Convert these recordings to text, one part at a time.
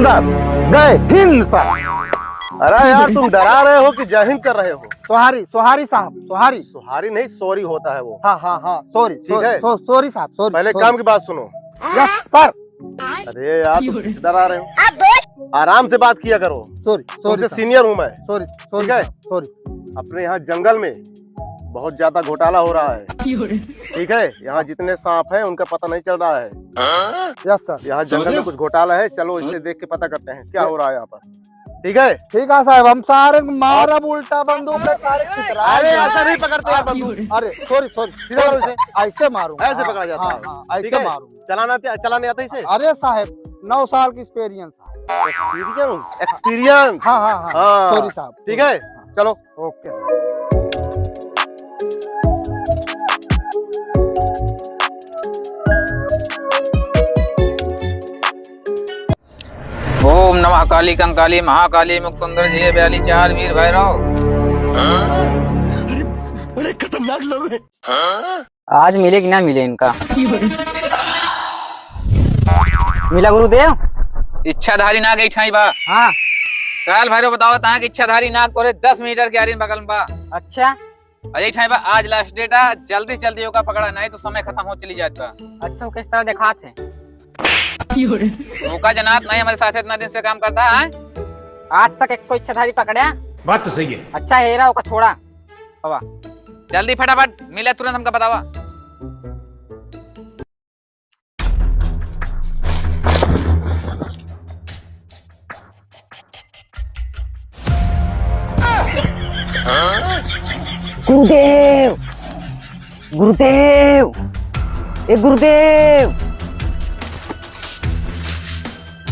हवलदार जय हिंद साहब। अरे यार तुम डरा रहे हो कि जय हिंद कर रहे हो? सोहारी सोहारी साहब, सोहारी। सुहारी नहीं, सॉरी होता है वो। हाँ हाँ हाँ, सॉरी। ठीक है। सॉरी साहब, सॉरी। पहले काम की बात सुनो। Yes sir. अरे यार तुम किस डरा रहे हो? आराम से बात किया करो। सॉरी तुमसे सीनियर हूँ मैं। सॉरी सॉरी ठीक है? सॉरी। अपने यहाँ जंगल में बहुत ज्यादा घोटाला हो रहा है। ठीक है, यहाँ जितने सांप हैं उनका पता नहीं चल रहा है। Yes sir. यहाँ जंगल में कुछ घोटाला है, चलो इसे देख के पता करते हैं क्या हो रहा है यहाँ पर। ठीक है? ठीक है साहब, हम सारे मारब उल्टा बंदूक पे सारे छितरा। अरे ऐसा नहीं पकड़ते यार बंदूक। अरे सॉरी सॉरी, सीधा करो इसे। ऐसे मारूं, ऐसे पकड़ा जाता है। ठीक ऐसे है? मारूं। चलाने आता है इसे? अरे साहब 9 साल की एक्सपीरियंस है। एक्सपीरियंस। हाँ हाँ हाँ, हाँ। सॉरी साहब। ठीक है, चलो। ओके। ओम नमः काली कंकाली महाकाली मुख सुंदर जी बयाली चार वीर भैरव। बड़े खतरनाक लोग हैं। आज मिले कि ना मिले इनका? मिला गुरुदेव? इच्छाधारी नाग ऐठाई बा। हाँ। काल भैरव बताओ तहां कि इच्छाधारी नाग कोरे 10 मीटर के आरीन बगल में बा। अच्छा अजय ठाई बा, आज लास्ट डेट है, जल्दी से जल्दी होगा पकड़ा, नहीं तो समय खत्म हो चली जाता। अच्छा, वो किस तरह देखा थे? मौका जनात नहीं, हमारे साथ इतना दिन से काम करता है। आज तक एक को इच्छाधारी पकड़ा? बात तो सही है। अच्छा हेरा होगा छोड़ा बाबा। जल्दी फटाफट मिले, तुरंत हमका बतावा। गुरुदेव गुरुदेव, ए गुरुदेव।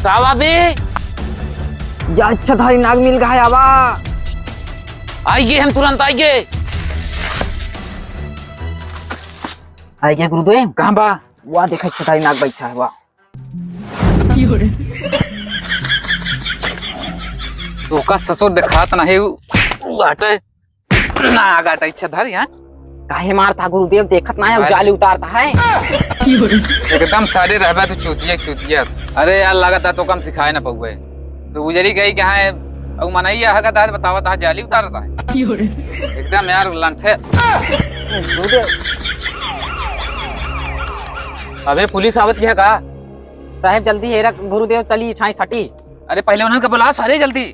कावा बे, या इच्छाधारी नाग मिल गया बा। आइए, हम तुरंत आइए। आई क्या गुरुदेव? कहाँ बा? वाह देखा, इच्छाधारी नाग बैठा है वाह। तो का ससुर दिखात नहीं गाटे ना गाटा इच्छाधारी। हाँ, काहे मारता गुरुदेव? देखत ना है, जाली उतारता है। एकदम सारे रहबा तो चूतिया चूतिया। अरे यार लागत तो कम सिखाए ना पहुए तो गुजरी गई कहाँ है? अब मनैया हगत है, बतावा ता जाली उतारता है एकदम यार लंठे। गुरुदेव अबे पुलिस आवत है का? साहब जल्दी हेरा गुरुदेव, चली छाई सटी। अरे पहले उन्हें का बुला सारे जल्दी।